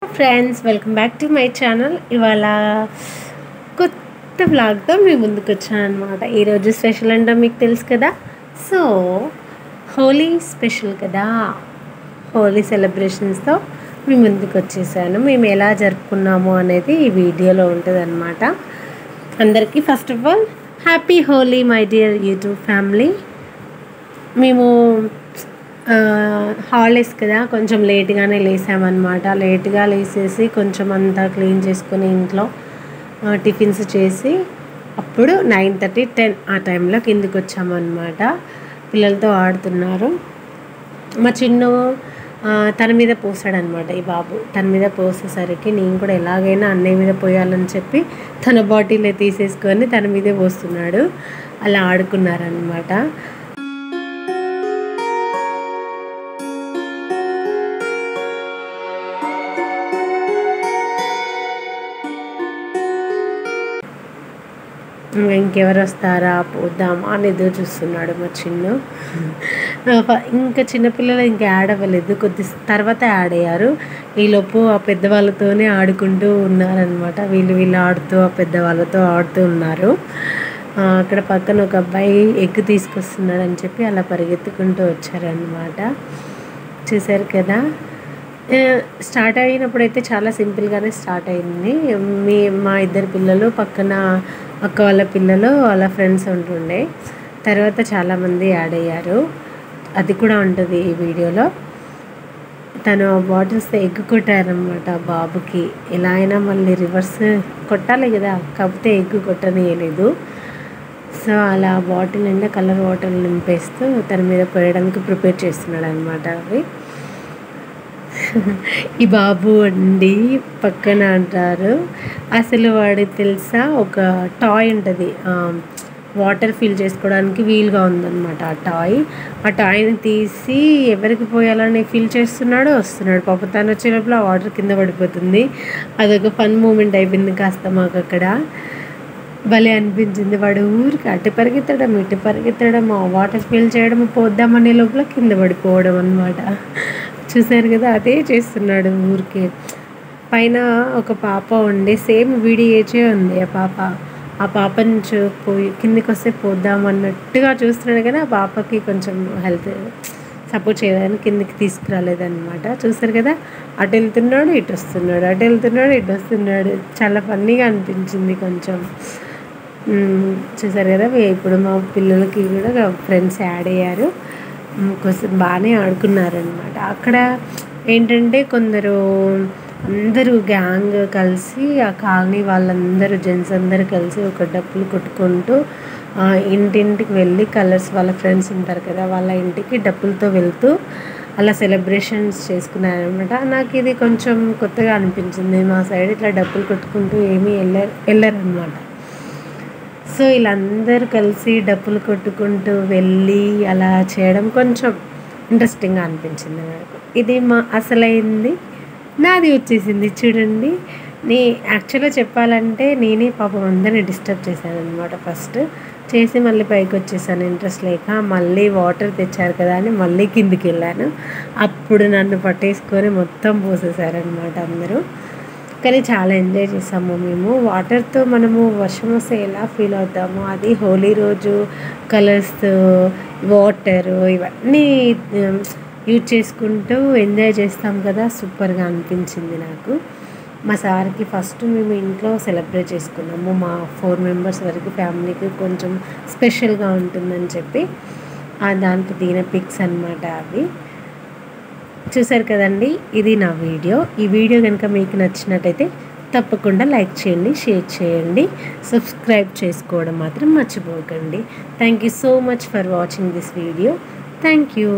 Friends, welcome back to my channel. ఇవాళ కొత్త బ్లాగ్తో మీ ముందుకు వచ్చాను అనమాట. ఈరోజు స్పెషల్ అంటే మీకు తెలుసు కదా. సో హోలీ స్పెషల్ కదా, హోలీ సెలబ్రేషన్స్తో మీ ముందుకు వచ్చేసాను. మేము ఎలా జరుపుకున్నాము అనేది ఈ వీడియోలో ఉంటుంది అనమాట. అందరికీ first of all happy Holi my dear YouTube family. మేము హాలిడేస్ కదా, కొంచెం లేట్గానే లేసామన్నమాట. లేట్గా లేసేసి కొంచెం అంతా క్లీన్ చేసుకుని ఇంట్లో టిఫిన్స్ చేసి అప్పుడు 9:30, 10 ఆ టైంలో కిందికి వచ్చామన్నమాట. పిల్లలతో ఆడుతున్నారు. మా చిన్ను తన మీద పోసాడనమాట. ఈ బాబు తన మీద పోసేసరికి నేను కూడా ఎలాగైనా అన్నయ్య మీద పోయాలని చెప్పి తన బాటిల్ తీసేసుకొని తన మీదే పోస్తున్నాడు. అలా ఆడుకున్నారనమాట. ఇంకెవరు వస్తారా పోద్దామా అని ఎదురు చూస్తున్నాడు మా చిన్ను. ఇంకా చిన్నపిల్లలు ఇంకా యాడ్ అవ్వలేదు, కొద్ది తర్వాత యాడ్ అయ్యారు. ఈలోపు ఆ పెద్దవాళ్ళతోనే ఆడుకుంటూ ఉన్నారనమాట. వీళ్ళు ఆడుతూ ఆ పెద్దవాళ్ళతో ఆడుతూ ఉన్నారు. అక్కడ పక్కన ఒక అబ్బాయి ఎగ్ తీసుకొస్తున్నాడు అని చెప్పి అలా పరిగెత్తుకుంటూ వచ్చారనమాట. చూశారు కదా. స్టార్ట్ అయినప్పుడైతే చాలా సింపుల్గానే స్టార్ట్ అయింది. మా ఇద్దరు పిల్లలు, పక్కన అక్క వాళ్ళ పిల్లలు, వాళ్ళ ఫ్రెండ్స్ ఉంటుండే. తర్వాత చాలామంది యాడ్ అయ్యారు. అది కూడా ఉంటుంది ఈ వీడియోలో. తను బాటిల్స్తో ఎగ్ కొట్టారనమాట బాబుకి. ఎలా అయినా మళ్ళీ రివర్స్ కొట్టాలి కదా, కాకపోతే ఎగ్ కొట్టనియలేదు. సో అలా బాటిల్ నిండా కలర్ బాటిల్ నింపేస్తూ తన మీద పోయడానికి ప్రిపేర్ చేస్తున్నాడు అనమాట. అవి ఈ బాబు అండి పక్కన అంటారు. అసలు వాడు తెలుసా, ఒక టాయ్ ఉంటుంది, వాటర్ ఫిల్ చేసుకోవడానికి వీలుగా ఉందన్నమాట. ఆ టాయ్ని తీసి ఎవరికి పోయాలని ఫిల్ చేస్తున్నాడు, వస్తున్నాడు. పాప తను వచ్చే లోపల ఆ వాటర్ కింద పడిపోతుంది. అదొక ఫన్ మూమెంట్ అయిపోయింది కాస్త మాకు అక్కడ. భలే అనిపించింది. వాడు ఊరికి అటు పరిగెత్తడం ఇటు పరిగెత్తడం, ఆ వాటర్ ఫిల్ చేయడం, పోద్దామనే లోపల కింద పడిపోవడం అనమాట. చూసారు కదా, అదే చేస్తున్నాడు ఊరికే. పైన ఒక పాప ఉండి సేమ్ వీడి ఏజే ఉంది ఆ పాపని పోయి కిందికి వస్తే పోద్దామన్నట్టుగా చూస్తున్నాడు. కానీ ఆ పాపకి కొంచెం హెల్త్ సపోర్ట్ చేయడానికి కిందికి తీసుకురాలేదన్నమాట. చూసారు కదా, అటు వెళ్తున్నాడు ఇటు వస్తున్నాడు, అటు వెళ్తున్నాడు ఇటు వస్తున్నాడు. చాలా ఫన్నీగా అనిపించింది కొంచెం. చూసారు కదా. ఇప్పుడు మా పిల్లలకి కూడా ఫ్రెండ్స్ యాడ్ అయ్యారు. కొంచెం బాగానే ఆడుకున్నారనమాట. అక్కడ ఏంటంటే కొందరు అందరూ గ్యాంగ్ కలిసి, ఆ కాలనీ వాళ్ళందరూ జెంట్స్ అందరూ కలిసి ఒక డప్పులు కొట్టుకుంటూ ఇంటింటికి వెళ్ళి కలర్స్, వాళ్ళ ఫ్రెండ్స్ ఉంటారు కదా వాళ్ళ ఇంటికి డప్పులతో వెళ్తూ అలా సెలబ్రేషన్స్ చేసుకున్నారనమాట. నాకు ఇది కొంచెం కొత్తగా అనిపించింది. మా సైడ్ ఇట్లా డప్పులు కొట్టుకుంటూ ఏమీ వెళ్ళరనమాట. సో వీళ్ళందరూ కలిసి డప్పులు కొట్టుకుంటూ వెళ్ళి అలా చేయడం కొంచెం ఇంట్రెస్టింగ్గా అనిపించింది నాకు. ఇది మా అసలైంది నాది వచ్చేసింది చూడండి. యాక్చువల్గా చెప్పాలంటే నేనే పాపం అందరినీ డిస్టర్బ్ చేశాను అనమాట. ఫస్ట్ చేసి మళ్ళీ పైకి వచ్చేసాను ఇంట్రెస్ట్ లేక. మళ్ళీ వాటర్ తెచ్చారు కదా అని మళ్ళీ కిందికి వెళ్ళాను. అప్పుడు నన్ను పట్టేసుకొని మొత్తం పోసేసారనమాట అందరూ. కానీ చాలా ఎంజాయ్ చేసాము మేము. వాటర్తో మనము వర్షం వస్తే ఎలా ఫీల్ అవుతామో, అది హోలీ రోజు కలర్స్తో వాటరు ఇవన్నీ యూజ్ చేసుకుంటూ ఎంజాయ్ చేస్తాం కదా. సూపర్గా అనిపించింది నాకు. మా సార్కి ఫస్ట్ మేము ఇంట్లో సెలబ్రేట్ చేసుకున్నాము. మా 4 మెంబర్స్ వరకు ఫ్యామిలీకి కొంచెం స్పెషల్గా ఉంటుందని చెప్పి దానికి దిగిన పిక్స్ అన్నమాట అవి. చూసారు కదండి, ఇది నా వీడియో. ఈ వీడియో కనుక మీకు నచ్చినట్టయితే తప్పకుండా లైక్ చేయండి, షేర్ చేయండి, సబ్స్క్రైబ్ చేసుకోవడం మాత్రం మర్చిపోకండి. Thank you so much for watching this video. Thank you.